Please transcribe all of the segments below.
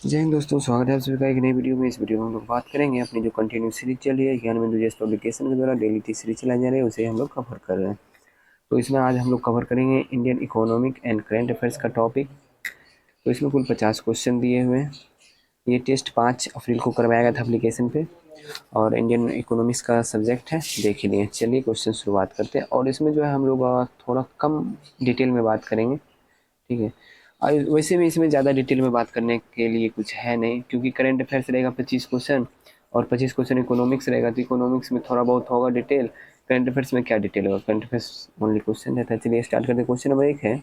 जय हिंद दोस्तों, स्वागत है आप सभी का एक नई वीडियो में। इस वीडियो में हम लोग बात करेंगे अपनी जो कंटिन्यू सीरीज चल रही है ज्ञानबिंदु जैस पब्लिकेशन के द्वारा डेली 30 सीरीज चलाई जा रही है, उसे हम लोग कवर कर रहे हैं। तो इसमें आज हम लोग कवर करेंगे Indian economic and current affairs का टॉपिक। तो इसमें कुल 50 क्वेश्चन दिए हुए हैं। ये टेस्ट 5 अप्रैल को करवाया गया था एप्लीकेशन पे और इंडियन इकोनॉमिक्स का सब्जेक्ट है, देख ही लिए। चलिए क्वेश्चन शुरुआत करते हैं और इसमें जो है हम लोग थोड़ा कम डिटेल में बात करेंगे, ठीक है। और वैसे भी इसमें ज़्यादा डिटेल में बात करने के लिए कुछ है नहीं, क्योंकि करंट अफेयर्स रहेगा 25 क्वेश्चन और 25 क्वेश्चन इकोनॉमिक्स रहेगा, तो इकोनॉमिक्स में थोड़ा बहुत होगा डिटेल। करंट अफेयर्स में क्या डिटेल होगा, करंट अफेयर्स ओनली क्वेश्चन रहता है। चलिए स्टार्ट करते हैं। क्वेश्चन नंबर 1 है,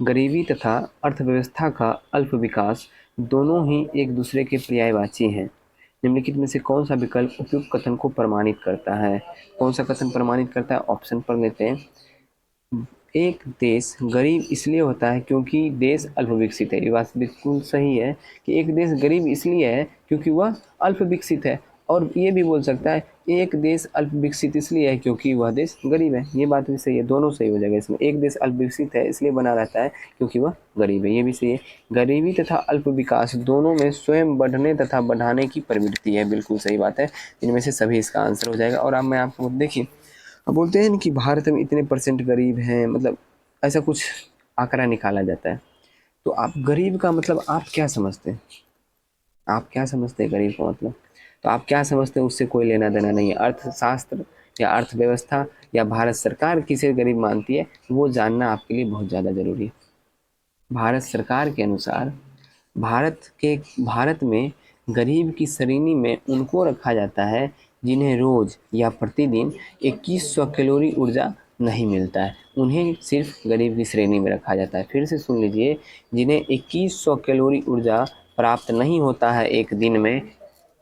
गरीबी तथा अर्थव्यवस्था का अल्प विकास दोनों ही एक दूसरे के पर्यायवाची हैं। निम्नलिखित में से कौन सा विकल्प उपयुक्त कथन को प्रमाणित करता है? कौन सा कथन प्रमाणित करता है? ऑप्शन पढ़ लेते हैं। एक देश गरीब इसलिए होता है क्योंकि देश अल्प विकसित है। ये बात बिल्कुल सही है कि एक देश गरीब इसलिए है क्योंकि वह अल्प विकसित है। और ये भी बोल सकता है एक देश अल्प विकसित इसलिए है क्योंकि वह देश गरीब है। ये बात भी सही है, दोनों सही हो जाएगा इसमें। एक देश अल्प विकसित है इसलिए बना रहता है क्योंकि वह गरीब है, ये भी सही है। गरीबी तथा अल्प विकास दोनों में स्वयं बढ़ने तथा बढ़ाने की प्रवृत्ति है, बिल्कुल सही बात है। इनमें से सभी इसका आंसर हो जाएगा। और अब मैं आपको देखिए, अब बोलते हैं कि भारत में इतने परसेंट गरीब हैं, मतलब ऐसा कुछ आंकड़ा निकाला जाता है। तो आप गरीब का मतलब आप क्या समझते हैं? आप क्या समझते हैं गरीब का मतलब? तो आप क्या समझते हैं उससे कोई लेना देना नहीं है। अर्थशास्त्र या अर्थव्यवस्था या भारत सरकार किसे गरीब मानती है वो जानना आपके लिए बहुत ज़्यादा ज़रूरी है। भारत सरकार के अनुसार भारत में गरीब की श्रेणी में उनको रखा जाता है जिन्हें रोज़ या प्रतिदिन 2100 कैलोरी ऊर्जा नहीं मिलता है, उन्हें सिर्फ गरीब की श्रेणी में रखा जाता है। फिर से सुन लीजिए, जिन्हें 2100 कैलोरी ऊर्जा प्राप्त नहीं होता है एक दिन में,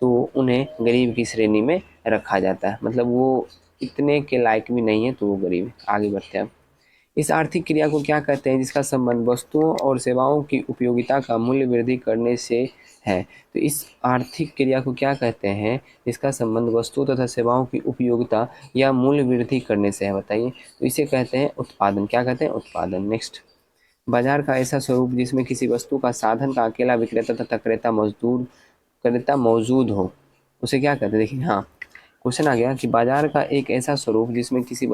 तो उन्हें गरीब की श्रेणी में रखा जाता है। मतलब वो इतने के लायक भी नहीं है तो वो गरीब है। आगे बढ़ते हैं। इस आर्थिक क्रिया को क्या कहते हैं जिसका संबंध वस्तुओं और सेवाओं की उपयोगिता का मूल्य वृद्धि करने से है? तो इस आर्थिक क्रिया को क्या कहते हैं जिसका संबंध वस्तुओं तथा सेवाओं की उपयोगिता या मूल्य वृद्धि करने से है? बताइए। तो इसे कहते हैं उत्पादन। क्या कहते हैं? उत्पादन। नेक्स्ट, बाजार का ऐसा स्वरूप जिसमें किसी वस्तु का साधन का अकेला विक्रेता तथा क्रेता मौजूद हो, उसे क्या कहते हैं? देखिए, हाँ, क्वेश्चन आ गया कि बाजार का एक ऐसा स्वरूप जिसमें किसी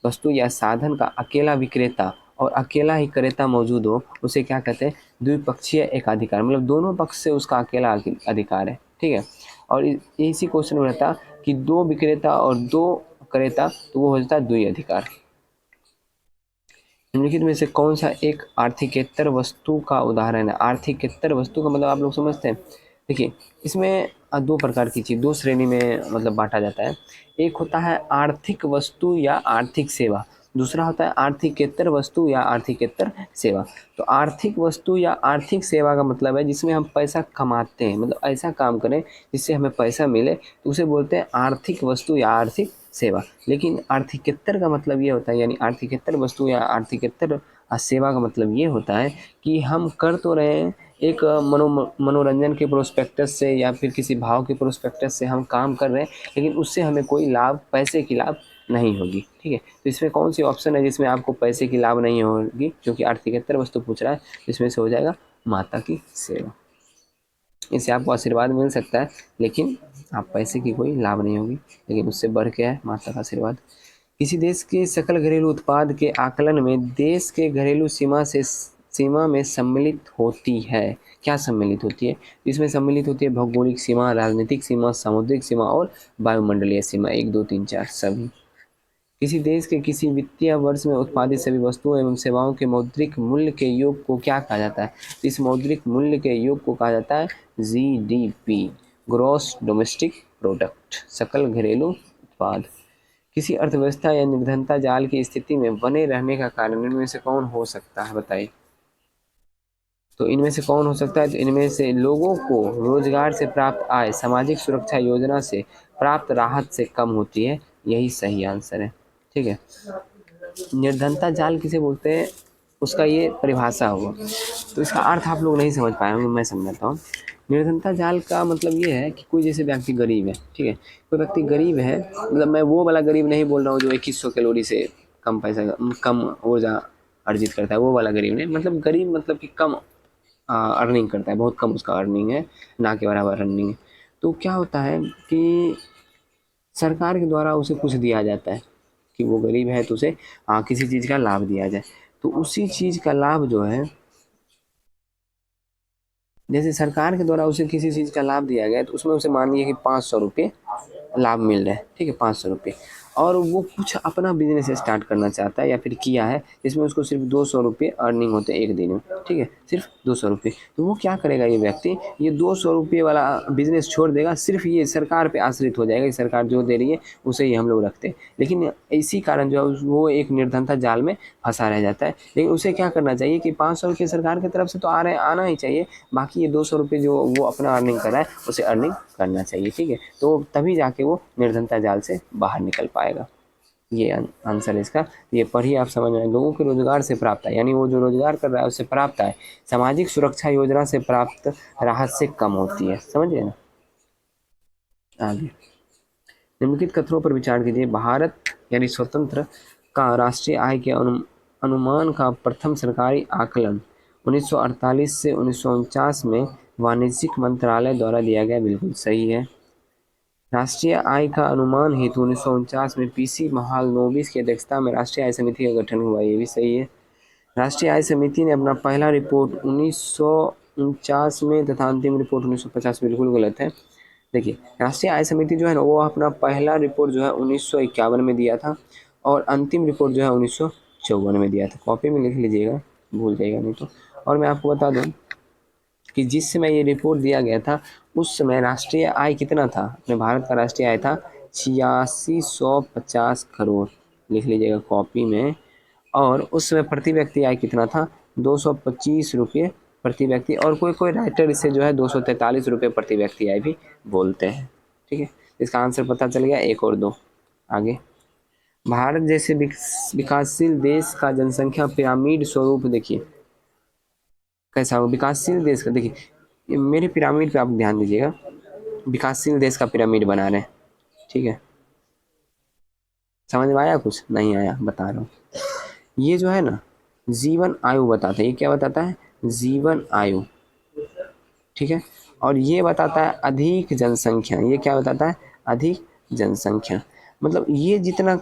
वस्तु या साधन का अकेला विक्रेता और अकेला ही क्रेता मौजूद हो, उसे क्या कहते हैं? द्विपक्षीय एकाधिकार। मतलब दोनों पक्ष से उसका अकेला अधिकार है, ठीक है। और इसी क्वेश्चन में रहता कि दो विक्रेता और दो क्रेता, तो वो हो जाता है द्वि-अधिकार। निम्नलिखित में से कौन सा एक आर्थिकेतर वस्तु का उदाहरण है? आर्थिकेतर वस्तु का मतलब आप लोग समझते हैं। देखिए, इसमें दो प्रकार की चीज़, दो श्रेणी में मतलब बांटा जाता है। एक होता है आर्थिक वस्तु या आर्थिक सेवा, दूसरा होता है आर्थिकेतर वस्तु या आर्थिकेतर सेवा। तो आर्थिक वस्तु या आर्थिक सेवा का मतलब है जिसमें हम पैसा कमाते हैं, मतलब ऐसा काम करें जिससे हमें पैसा मिले, तो उसे बोलते हैं आर्थिक वस्तु या आर्थिक सेवा। लेकिन आर्थिकेतर का मतलब ये होता है, यानी आर्थिकेतर वस्तु या आर्थिकेतर सेवा का मतलब ये होता है कि हम कर तो रहे हैं एक मनोरंजन के प्रोस्पेक्टस से या फिर किसी भाव के प्रोस्पेक्टस से हम काम कर रहे हैं, लेकिन उससे हमें कोई लाभ, पैसे की लाभ नहीं होगी, ठीक है। तो इसमें कौन सी ऑप्शन है जिसमें आपको पैसे की लाभ नहीं होगी, क्योंकि आर्थिकेतर वस्तु पूछ रहा है, इसमें से हो जाएगा माता की सेवा। इससे आपको आशीर्वाद मिल सकता है लेकिन आप पैसे की कोई लाभ नहीं होगी, लेकिन उससे बढ़ के है माता का आशीर्वाद। किसी देश के सकल घरेलू उत्पाद के आकलन में देश के घरेलू सीमा में सम्मिलित होती है। क्या सम्मिलित होती है? इसमें सम्मिलित होती है भौगोलिक सीमा, राजनीतिक सीमा, सामुद्रिक सीमा और वायुमंडलीय सीमा। 1 2 3 4 सभी। किसी देश के किसी वित्तीय वर्ष में उत्पादित सभी वस्तुओं एवं सेवाओं के मौद्रिक मूल्य के योग को क्या कहा जाता है? इस मौद्रिक मूल्य के योग को कहा जाता है जीडीपी, ग्रॉस डोमेस्टिक प्रोडक्ट, सकल घरेलू उत्पाद। किसी अर्थव्यवस्था या निर्धनता जाल की स्थिति में बने रहने का कारण इनमें से कौन हो सकता है? बताइए। तो इनमें से कौन हो सकता है? तो इनमें से लोगों को रोजगार से प्राप्त आय सामाजिक सुरक्षा योजना से प्राप्त राहत से कम होती है, यही सही आंसर है, ठीक है। निर्धनता जाल किसे बोलते हैं उसका ये परिभाषा हुआ, तो इसका अर्थ आप लोग नहीं समझ पाए होंगे, मैं समझाता हूँ। निर्धनता जाल का मतलब ये है कि कोई जैसे व्यक्ति गरीब है, ठीक है, कोई व्यक्ति गरीब है, मतलब मैं वो वाला गरीब नहीं बोल रहा हूँ जो 2100 कैलोरी से कम पैसा, कम ऊर्जा अर्जित करता है, वो वाला गरीब नहीं। मतलब गरीब मतलब कि कम अर्निंग करता है, बहुत कम उसका अर्निंग है, ना के बराबर अर्निंग है। तो क्या होता है कि सरकार के द्वारा उसे कुछ दिया जाता है कि वो गरीब है तो उसे किसी चीज़ का लाभ दिया जाए। तो उसी चीज़ का लाभ जो है, जैसे सरकार के द्वारा उसे किसी चीज़ का लाभ दिया गया तो उसमें उसे मान लीजिए कि 500 रुपये लाभ मिल रहा है, ठीक है, 500 रुपये, और वो कुछ अपना बिजनेस स्टार्ट करना चाहता है या फिर किया है जिसमें उसको सिर्फ 200 रुपये अर्निंग होते हैं एक दिन में, ठीक है, सिर्फ 200 रुपये। तो वो क्या करेगा, ये व्यक्ति ये 200 रुपये वाला बिजनेस छोड़ देगा, सिर्फ ये सरकार पे आश्रित हो जाएगा कि सरकार जो दे रही है उसे ही हम लोग रखते हैं। लेकिन इसी कारण जो है वो एक निर्धनता जाल में फंसा रह जाता है। लेकिन उसे क्या करना चाहिए कि 500 रुपये सरकार की तरफ से तो आना ही चाहिए, बाकी ये 200 रुपये जो वो अपना अर्निंग कर रहा है उसे अर्निंग करना चाहिए, ठीक है। तो तभी जाके वो निर्धनता जाल से बाहर निकल पाएगा। ये आंसर है इसका। ये पढ़िए, आप समझ में आए। लोगों के रोजगार से प्राप्त है, यानी वो जो रोजगार कर रहा है उससे प्राप्त है, सामाजिक सुरक्षा योजना से प्राप्त राहत से कम होती है, समझिए ना। आगे निम्नलिखित कथनों पर विचार कीजिए। भारत यानी स्वतंत्र का राष्ट्रीय आय के अनुमान का प्रथम सरकारी आकलन 1948 से 1949 में वाणिज्यिक मंत्रालय द्वारा दिया गया, बिल्कुल सही है। राष्ट्रीय आय का अनुमान हेतु 1949 में पीसी महालनोबिस की अध्यक्षता में राष्ट्रीय आय समिति का गठन हुआ, ये भी सही है। राष्ट्रीय आय समिति ने अपना पहला रिपोर्ट 1949 में तथा अंतिम रिपोर्ट 1950, बिल्कुल गलत है। देखिए, राष्ट्रीय आय समिति जो है ना वो अपना पहला रिपोर्ट जो है 1951 में दिया था और अंतिम रिपोर्ट जो है 1954 में दिया था। कॉपी में लिख लीजिएगा, भूल जाइएगा नहीं तो। और मैं आपको बता दूं कि जिस समय ये रिपोर्ट दिया गया था उस समय राष्ट्रीय आय कितना था, अपने भारत का राष्ट्रीय आय था 8650 करोड़, लिख लीजिएगा कॉपी में। और उस समय प्रति व्यक्ति आय कितना था, 225 रुपये प्रति व्यक्ति, और कोई कोई राइटर इसे जो है 243 रुपये प्रति व्यक्ति आय भी बोलते हैं, ठीक है। इसका आंसर पता चल गया, एक और दो। आगे, भारत जैसे विकासशील देश का जनसंख्या पिरामिड स्वरूप देखिए कैसा हो। विकासशील देश का देखिए, मेरे पिरामिड पे आप ध्यान दीजिएगा, विकासशील देश का पिरामिड बना रहे हैं, ठीक है। समझ में आया, कुछ नहीं आया बता रहा हूँ। ये जो है ना जीवन आयु बताता है, ये क्या बताता है, जीवन आयु, ठीक है। और ये बताता है अधिक जनसंख्या, ये क्या बताता है, अधिक जनसंख्या। मतलब ये जितना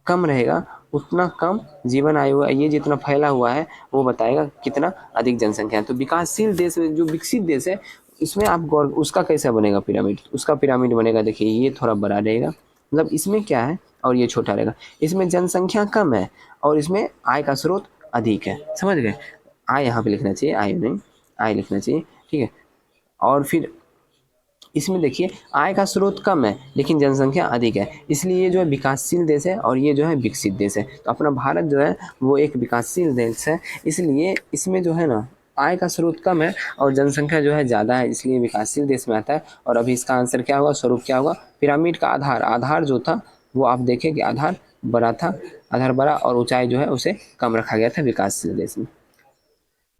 कम रहेगा उतना कम जीवन आयु है, ये जितना फैला हुआ है वो बताएगा कितना अधिक जनसंख्या है। तो विकासशील देश में जो विकसित देश है इसमें आप गौर, उसका कैसा बनेगा पिरामिड, उसका पिरामिड बनेगा, देखिए ये थोड़ा बड़ा रहेगा, मतलब इसमें क्या है और ये छोटा रहेगा। इसमें जनसंख्या कम है और इसमें आय का स्रोत अधिक है, समझ गए। आय यहाँ पे लिखना चाहिए, आय नहीं, आय लिखना चाहिए, ठीक है। और फिर इसमें देखिए आय का स्रोत कम है लेकिन जनसंख्या अधिक है, इसलिए ये जो है विकासशील देश है और ये जो है विकसित देश है। तो अपना भारत जो है वो एक विकासशील देश है, इसलिए इसमें जो है ना आय का स्रोत कम है और जनसंख्या जो है ज़्यादा है, इसलिए विकासशील देश में आता है। और अभी इसका आंसर क्या होगा, स्वरूप क्या होगा, पिरामिड का आधार जो था वो आप देखें कि आधार बड़ा था, आधार बड़ा और ऊंचाई जो है उसे कम रखा गया था विकासशील देश में।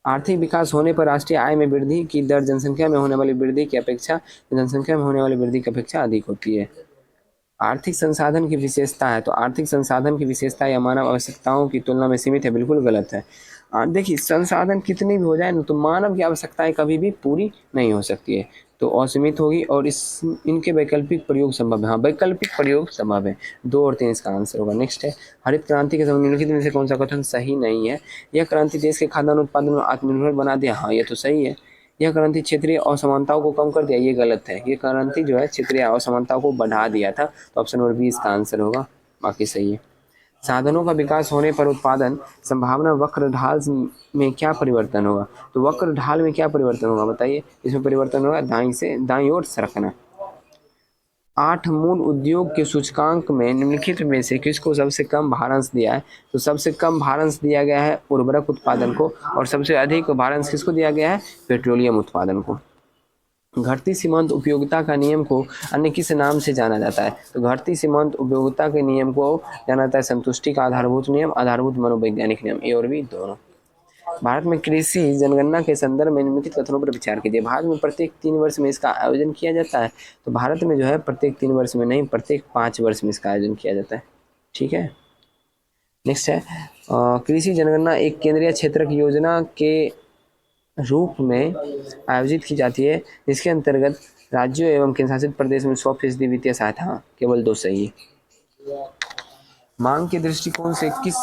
आर्थिक विकास होने पर राष्ट्रीय आय में वृद्धि की दर जनसंख्या में होने वाली वृद्धि की अपेक्षा जनसंख्या में होने वाली वृद्धि की अपेक्षा अधिक होती है। आर्थिक संसाधन की विशेषता है, तो आर्थिक संसाधन की विशेषता या मानव आवश्यकताओं की तुलना में सीमित है, बिल्कुल गलत है। देखिए संसाधन कितनी भी हो जाए ना तो मानव की आवश्यकताएं कभी भी पूरी नहीं हो सकती है, तो असीमित होगी और इनके वैकल्पिक प्रयोग संभव है, हाँ वैकल्पिक प्रयोग संभव है। 2 और 3 इसका आंसर होगा। नेक्स्ट है, हरित क्रांति के समय निम्नलिखित में से कौन सा कथन सही नहीं है। यह क्रांति देश के खाद्यान्न उत्पादन में आत्मनिर्भर बना दिया, हाँ ये तो सही है। यह क्रांति क्षेत्रीय असमानताओं को कम कर दिया, ये गलत है। ये क्रांति जो है क्षेत्रीय असमानताओं को बढ़ा दिया था, तो ऑप्शन नंबर बी इसका आंसर होगा, बाकी सही है। साधनों का विकास होने पर उत्पादन संभावना वक्र ढाल में क्या परिवर्तन होगा, तो वक्र ढाल में क्या परिवर्तन होगा बताइए। इसमें परिवर्तन होगा दाईं से दाईं ओर सरकना। 8 मूल उद्योग के सूचकांक में निम्नलिखित में से किसको सबसे कम भारांश दिया है, तो सबसे कम भारांश दिया गया है उर्वरक उत्पादन को और सबसे अधिक भारांश किसको दिया गया है, पेट्रोलियम उत्पादन को। घटती सीमांत उपयोगिता का नियम को अन्य किस नाम से जाना जाता है, तो घटती सीमांत उपयोगिता के नियम को जाना जाता है संतुष्टि का आधारभूत नियम, आधारभूत मनोवैज्ञानिक नियम, ए और बी दोनों। भारत में कृषि जनगणना के संदर्भ में निम्नलिखित कथनों पर विचार कीजिए। भारत में प्रत्येक 3 वर्ष में इसका आयोजन किया जाता है, तो भारत में जो है प्रत्येक 3 वर्ष में नहीं, प्रत्येक 5 वर्ष में इसका आयोजन किया जाता है, ठीक है। नेक्स्ट है कृषि जनगणना एक केंद्रीय क्षेत्र की योजना के रूप में आयोजित की जाती है, जिसके अंतर्गत राज्यों एवं केंद्रशासित प्रदेश में 100% वित्तीय सहायता। हाँ, केवल 2 सही है। मांग के दृष्टिकोण से किस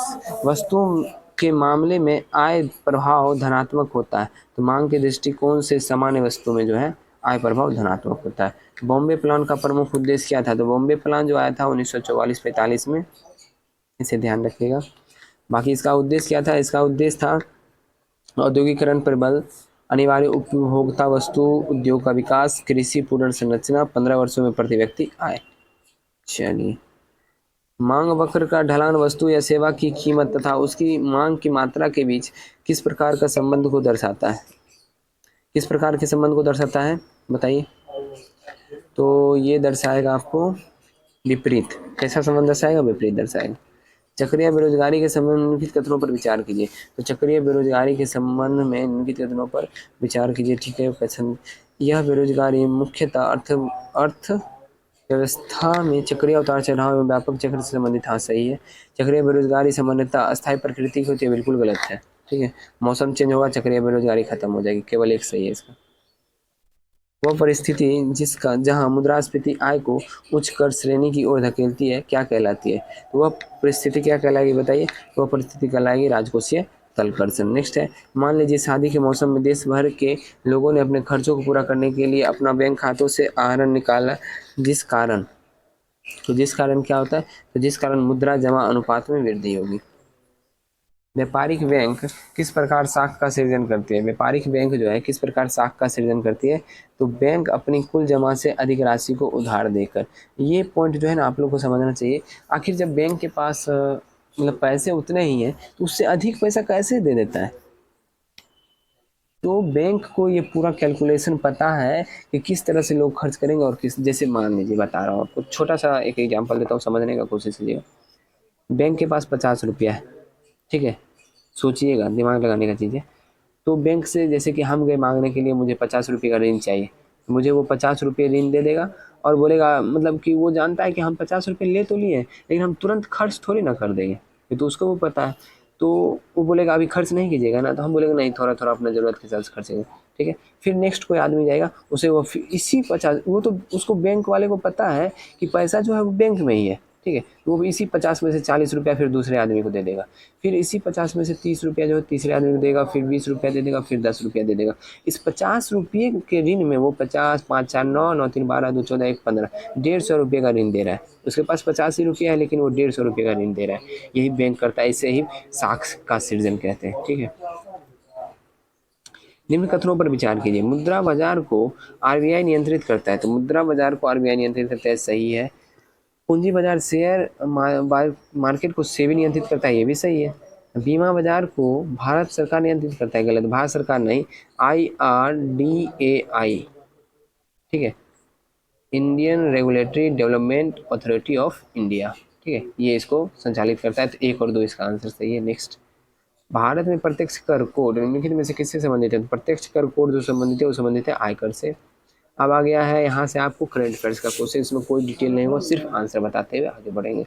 वस्तु के मामले में आय प्रभाव धनात्मक होता है? तो मांग के दृष्टिकोण से सामान्य वस्तु में जो है आय प्रभाव धनात्मक होता है। बॉम्बे प्लान का प्रमुख उद्देश्य क्या था? तो बॉम्बे प्लान जो आया था 1944-45 में, इसे ध्यान रखिएगा। बाकी इसका उद्देश्य क्या था? इसका उद्देश्य था औद्योगिकरण पर बल, अनिवार्य उपभोक्ता वस्तु उद्योग का विकास, कृषि पुनर्संरचना, 15 वर्षों में प्रति व्यक्ति आय। चलिए, मांग वक्र का ढलान वस्तु या सेवा की कीमत तथा उसकी मांग की मात्रा के बीच किस प्रकार का संबंध को दर्शाता है? किस प्रकार के संबंध को दर्शाता है बताइए? तो ये दर्शाएगा आपको विपरीत। कैसा संबंध दर्शाएगा? विपरीत दर्शाएगा। चक्रीय बेरोजगारी के संबंध में निम्नलिखित कथनों पर विचार कीजिए। तो चक्रीय बेरोजगारी के संबंध में निम्नलिखित कथनों पर विचार कीजिए। ठीक है, कथन यह बेरोजगारी मुख्यतः अर्थ व्यवस्था में चक्रीय उतार चढ़ाव एवं व्यापक चक्र से संबंधित। हाँ, सही है। चक्रीय बेरोजगारी सामान्यतः अस्थायी प्रकृति की होती है, बिल्कुल गलत है। ठीक है, मौसम चेंज होगा, चक्रीय बेरोजगारी खत्म हो जाएगी। केवल एक सही है इसका। वह परिस्थिति जिसका जहां मुद्रास्फीति आय को उच्च कर श्रेणी की ओर धकेलती है क्या कहलाती है? तो वह परिस्थिति क्या कहलाएगी बताइए? वह परिस्थिति कहलाएगी राजकोषीय तलकर्षण। नेक्स्ट है, मान लीजिए शादी के मौसम में देश भर के लोगों ने अपने खर्चों को पूरा करने के लिए अपना बैंक खातों से आहरण निकाला, जिस कारण क्या होता है? तो जिस कारण मुद्रा जमा अनुपात में वृद्धि होगी। व्यापारिक बैंक किस प्रकार साख का सृजन करती है? व्यापारिक बैंक जो है किस प्रकार साख का सृजन करती है? तो बैंक अपनी कुल जमा से अधिक राशि को उधार देकर। ये पॉइंट जो है ना आप लोग को समझना चाहिए। आखिर जब बैंक के पास मतलब पैसे उतने ही हैं तो उससे अधिक पैसा कैसे दे देता है? तो बैंक को ये पूरा कैलकुलेशन पता है कि किस तरह से लोग खर्च करेंगे और किस, जैसे मान लीजिए बता रहा हूँ आपको, छोटा सा एक एग्जाम्पल देता हूँ, समझने का कोशिश कीजिएगा। बैंक के पास 50 रुपया है, ठीक है, सोचिएगा, दिमाग लगाने का चीज़ है। तो बैंक से जैसे कि हम गए मांगने के लिए, मुझे 50 रुपये का ऋण चाहिए, तो मुझे वो 50 रुपये ऋण दे देगा और बोलेगा, मतलब कि वो जानता है कि हम 50 रुपये ले तो लिए लेकिन हम तुरंत खर्च थोड़ी ना कर देंगे, ये तो उसको वो पता है। तो वो बोलेगा अभी खर्च नहीं कीजिएगा ना, तो हम बोलेंगे नहीं, थोड़ा थोड़ा अपना ज़रूरत के हिसाब से खर्चेंगे। ठीक है, फिर नेक्स्ट कोई आदमी जाएगा, उसे वो इसी 50, वो तो उसको बैंक वाले को पता है कि पैसा जो है वो बैंक में ही है, ठीक है, तो वो इसी 50 में से 40 रुपया फिर दूसरे आदमी को दे देगा, फिर इसी 50 में से 30 रुपया जो है तीसरे आदमी को देगा, फिर 20 रुपया दे देगा, फिर 10 रुपया दे देगा। इस 50 रुपये के ऋण में वो 50, 5 4 9, 9 3 12, 2 14, 1 15, 150 रुपये का ऋण दे रहा है। उसके पास 85 रुपया है लेकिन वो 150 रुपये का ऋण दे रहा है। यही बैंक करता है, इसे ही साख का सृजन कहते हैं। ठीक है, निम्न कथनों पर विचार कीजिए। मुद्रा बाजार को आरबीआई नियंत्रित करता है, तो मुद्रा बाजार को आरबीआई नियंत्रित करता है, सही है। पूंजी बाजार शेयर मार्केट को सेबी नियंत्रित करता है, ये भी सही है। बीमा बाजार को भारत सरकार नियंत्रित करता है, गलत, भारत सरकार नहीं, IRDAI, ठीक है, Indian regulatory development authority of India, ठीक है, ये इसको संचालित करता है। तो 1 और 2 इसका आंसर सही है। नेक्स्ट, भारत में प्रत्यक्ष कर कोड निम्नलिखित में से किससे संबंधित है? प्रत्यक्ष कर कोड जो संबंधित है वो संबंधित है आयकर से। अब आ गया है यहाँ से आपको करंट अफेयर्स का क्वेश्चन, इसमें कोई डिटेल नहीं होगा, सिर्फ आंसर बताते हुए आगे बढ़ेंगे।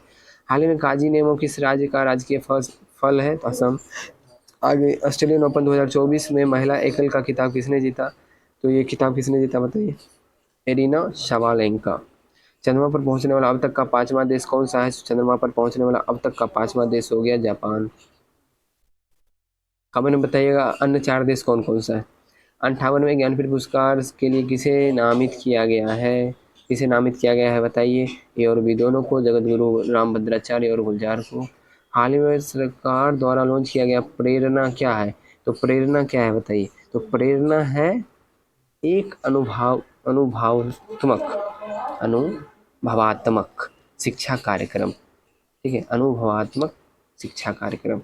हाल ही में काजी नेमो किस राज्य का राजकीय फल है? तो असम। आगे, ऑस्ट्रेलियन ओपन 2024 में महिला एकल का खिताब किसने जीता? तो ये खिताब किसने जीता बताइए? एरिना शबालेंका। चंद्रमा पर पहुंचने वाला अब तक का 5वां देश कौन सा है? चंद्रमा पर पहुंचने वाला अब तक का 5वां देश हो गया जापान। कमेंट में बताइएगा अन्य 4 देश कौन कौन सा है। 58वें ज्ञानपीठ पुरस्कार के लिए किसे नामित किया गया है? किसे नामित किया गया है बताइए? ए और बी दोनों को, जगत गुरु रामभद्राचार्य और गुलजार को। हाल ही में सरकार द्वारा लॉन्च किया गया प्रेरणा क्या है? तो प्रेरणा क्या है बताइए? तो प्रेरणा है एक अनुभवात्मक शिक्षा कार्यक्रम, ठीक है, अनुभवात्मक शिक्षा कार्यक्रम।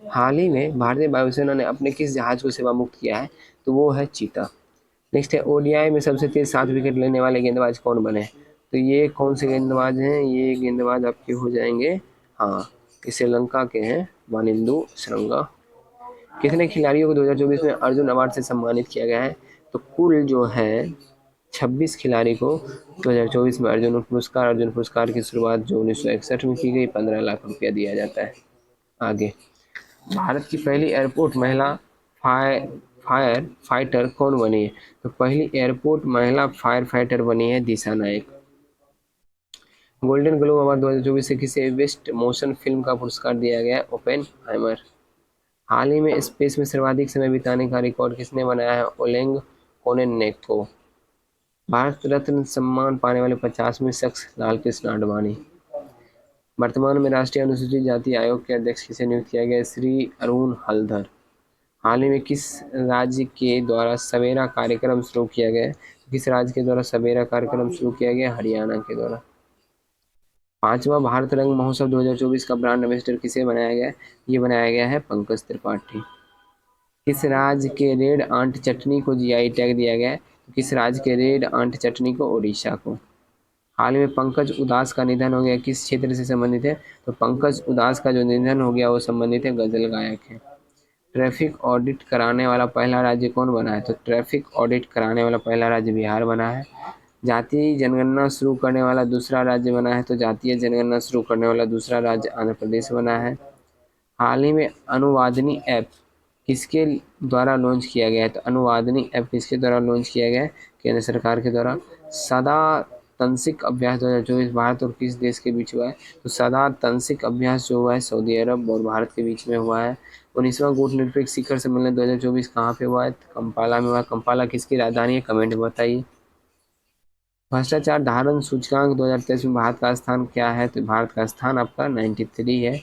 हाल ही में भारतीय वायुसेना ने अपने किस जहाज को सेवा मुक्त किया है? तो वो है चीता। नेक्स्ट है, ओडीआई में सबसे तेज 7 विकेट लेने वाले गेंदबाज कौन बने? तो ये कौन से गेंदबाज हैं? ये गेंदबाज आपके हो जाएंगे, हाँ, ये श्रीलंका के हैं, वानिंदु श्रृंगा। कितने खिलाड़ियों को 2024 में अर्जुन अवार्ड से सम्मानित किया गया है? तो कुल जो है 26 खिलाड़ी को 2024 में अर्जुन पुरस्कार की शुरुआत जो 1961 में की गई, 15 लाख रुपया दिया जाता है। आगे, भारत की पहली एयरपोर्ट महिला फायर फाइटर कौन बनी है? तो पहली एयरपोर्ट महिला फायर फाइटर बनी है दिशा नायक। गोल्डन ग्लोब अवार्ड 2024 से किसे बेस्ट मोशन फिल्म का पुरस्कार दिया गया? ओपेनहाइमर। हाल ही में स्पेस में सर्वाधिक समय बिताने का रिकॉर्ड किसने बनाया है? ओलेग कोनेन्को। भारत रत्न सम्मान पाने वाले 50वें शख्स लालकृष्ण आडवाणी। वर्तमान में राष्ट्रीय अनुसूचित जाति आयोग के अध्यक्ष किसे नियुक्त किया गया? श्री अरुण हलधर। हाल ही में किस राज्य के द्वारा सवेरा कार्यक्रम शुरू किया गया? किस राज्य के द्वारा सवेरा कार्यक्रम शुरू किया गया? हरियाणा के द्वारा। पांचवा भारत रंग महोत्सव 2024 का ब्रांड एम्बेसडर किसे बनाया गया? ये बनाया गया है पंकज त्रिपाठी। किस राज्य के रेड आंट चटनी को जीआई टैग दिया गया है? किस राज्य के रेड आंट चटनी को? ओडिशा को। हाल में पंकज उदास का निधन हो गया, किस क्षेत्र से संबंधित है? तो पंकज उदास का जो निधन हो गया वो संबंधित है, गजल गायक है। ट्रैफिक ऑडिट कराने वाला पहला राज्य कौन बना है? तो ट्रैफिक ऑडिट कराने वाला पहला राज्य बिहार बना है। जातीय जनगणना शुरू करने वाला दूसरा राज्य बना है, तो जातीय जनगणना शुरू करने वाला दूसरा राज्य आंध्र प्रदेश बना है। हाल ही में अनुवादनी ऐप किसके द्वारा लॉन्च किया गया है? तो अनुवादनी ऐप किसके द्वारा लॉन्च किया गया है? केंद्र सरकार के द्वारा। सदा तंसिक अभ्यास 2024 भारत और किस देश के बीच हुआ है? तो सदा तंसिक अभ्यास जो हुआ है सऊदी अरब और भारत के बीच में हुआ है। 19वां कूटनीतिक शिखर सम्मेलन 2024 कहाँ पे हुआ है? कंपाला में हुआ। कंपाला किसकी राजधानी है? कमेंट में बताइए। भ्रष्टाचार धारण सूचकांक 2023 में भारत का स्थान क्या है? तो भारत का स्थान आपका 93 है।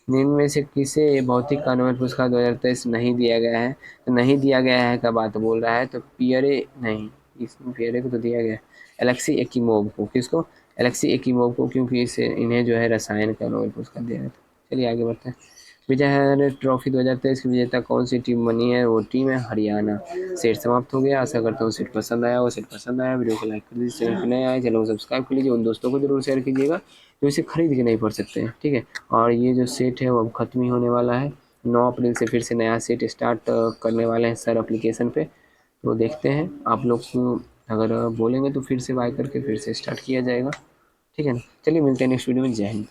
निम्न में से किसे भौतिक का नोबेल पुरस्कार 2023 नहीं दिया गया है? तो नहीं दिया गया है का बात बोल रहा है, तो पियरे नहीं, इसमें पियरे को तो दिया गया, एलेक्सी एकिमोव को। किसको? एलेक्सी एकिमोव को, क्योंकि इसे इन्हें जो है रसायन का नोबेल पुरस्कार दिया गया था। चलिए आगे बढ़ते हैं। विजय हजारे ट्रॉफी 2023 की विजेता कौन सी टीम बनी है? वो टीम है हरियाणा। सेट समाप्त हो गया। आशा करता हूँ सेट पसंद आया हो। सेट पसंद आया वीडियो को लाइक कर दीजिए, चैनल पर नए आए चैनल को सब्सक्राइब कर लीजिए, उन दोस्तों को जरूर शेयर कीजिएगा जो इसे खरीद के नहीं पढ़ सकते हैं, ठीक है। और ये जो सेट है वो अब खत्म ही होने वाला है। 9 अप्रैल से फिर से नया सेट स्टार्ट करने वाले हैं सर एप्लीकेशन पे, तो देखते हैं आप लोग अगर बोलेंगे तो फिर से बाय करके फिर से स्टार्ट किया जाएगा, ठीक है ना। चलिए मिलते हैं नेक्स्ट वीडियो में। जय हिंद।